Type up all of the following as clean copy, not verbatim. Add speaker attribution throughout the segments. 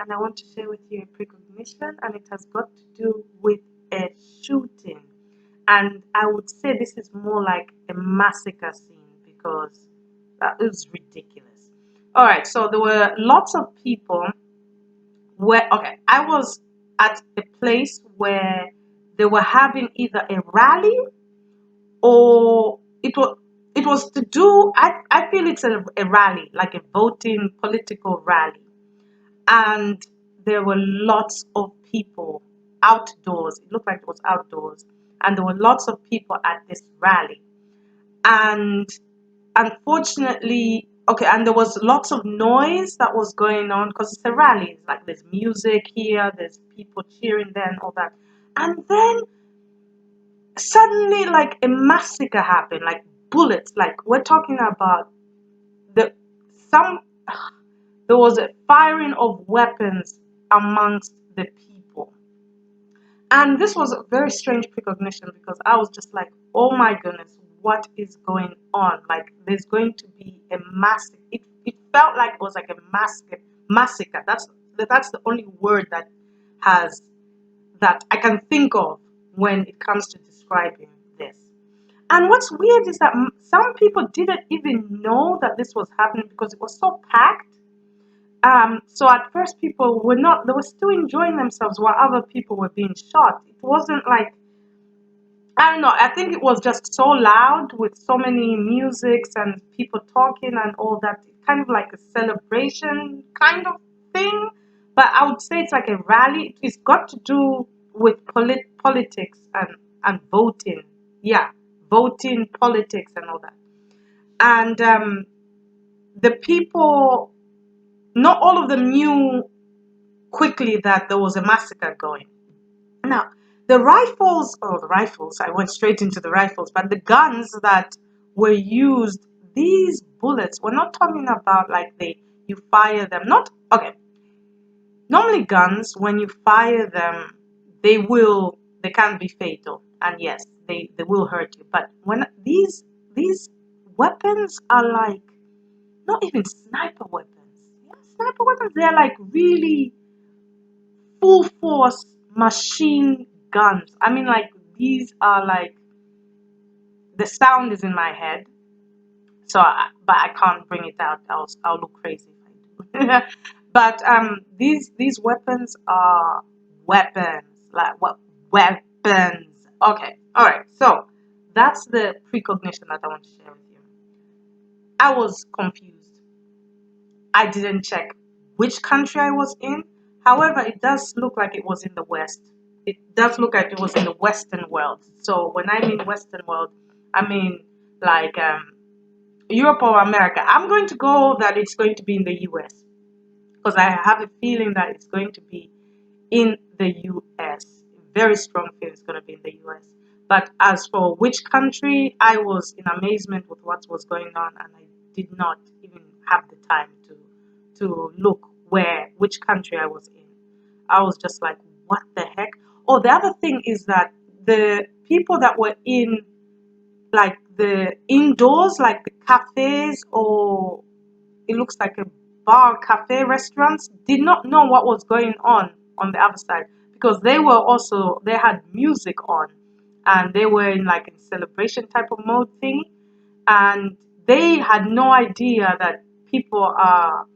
Speaker 1: and I want to share with you a precognition, and it has got to do with a shooting. And I would say this is more like a massacre scene because that is ridiculous. All right, so there were lots of people where, okay, I was at a place where they were having either a rally or it was to do, I feel it's a rally, like a voting political rally. And there were lots of people outdoors. It looked like it was outdoors, and there were lots of people at this rally. And unfortunately, okay, and there was lots of noise that was going on because it's a rally. It's like there's music here, there's people cheering there, and all that. And then suddenly, like a massacre happened, like bullets. Like we're talking about the some. There was a firing of weapons amongst the people. And this was a very strange precognition because I was just like, oh my goodness, what is going on? Like, there's going to be a massacre. It felt like it was like a massacre. That's the only word has that I can think of when it comes to describing this. And what's weird is that some people didn't even know that this was happening because it was so packed. So at first people were not, they were still enjoying themselves while other people were being shot. It wasn't like, I don't know, I think it was just so loud with so many musics and people talking and all that. Kind of like a celebration kind of thing. But I would say it's like a rally. It's got to do with politics and voting. Yeah, voting, politics and all that. And the people, not all of them knew quickly that there was a massacre going. Now, the rifles, I went straight into the rifles, but the guns that were used, these bullets, we're not talking about like you fire them. Not, okay, normally guns, when you fire them, they can be fatal. And yes, they will hurt you. But when these weapons are like, not even sniper weapons. Yeah, sniper weapons, they're like really full force machine guns. I mean, like these are like the sound is in my head, so but I can't bring it out. I'll look crazy if I do. But these weapons are weapons, like what weapons? Okay, all right. So that's the precognition that I want to share with you. I was confused. I didn't check which country I was in. However, it does look like it was in the West. It does look like it was in the Western world. So when I mean Western world, I mean like Europe or America. I'm going to go that it's going to be in the US because I have a feeling that it's going to be in the US. Very strong feeling it's going to be in the US. But as for which country, I was in amazement with what was going on, and I did not even have the time to look which country I was in. I was just like, what the heck? Oh, the other thing is that the people that were in like the indoors, like the cafes, or it looks like a bar, cafe, restaurants, did not know what was going on the other side because they had music on and they were in like a celebration type of mode thing, and they had no idea that people are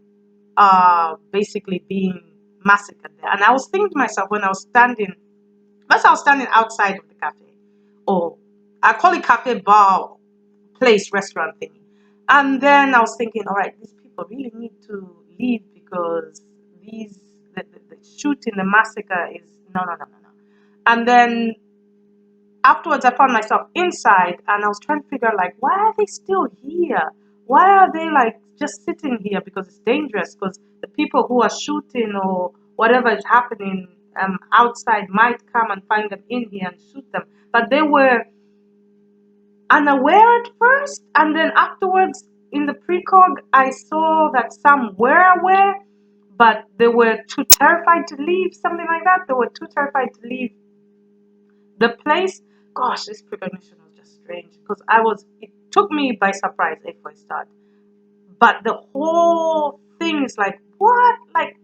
Speaker 1: basically being massacred there. And I was thinking to myself when I was standing, first I was standing outside of the cafe, or I call it cafe, bar, place, restaurant thingy. And then I was thinking, all right, these people really need to leave because the shooting, the massacre is no, no, no, no, no. And then afterwards, I found myself inside, and I was trying to figure out like, why are they still here? Why are they like just sitting here? Because it's dangerous. Because the people who are shooting or whatever is happening outside might come and find them in here and shoot them. But they were unaware at first, and then afterwards in the precog I saw that some were aware, but they were too terrified to leave, something like that. They were too terrified to leave the place. Gosh, this precognition was just strange because it took me by surprise for a start, but the whole thing is like, what, like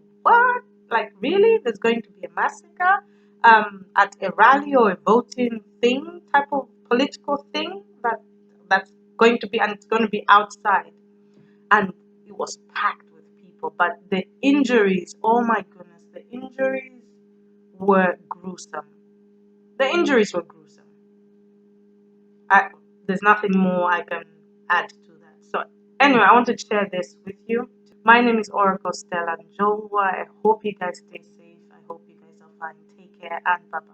Speaker 1: like, really? There's going to be a massacre at a rally or a voting thing, type of political thing that's going to be, and it's going to be outside. And it was packed with people. But the injuries, oh my goodness, the injuries were gruesome. The injuries were gruesome. I, there's nothing more I can add to that. So anyway, I want to share this with you. My name is Oracle Stella Njowa. I hope you guys stay safe. I hope you guys are fine. Take care and bye bye.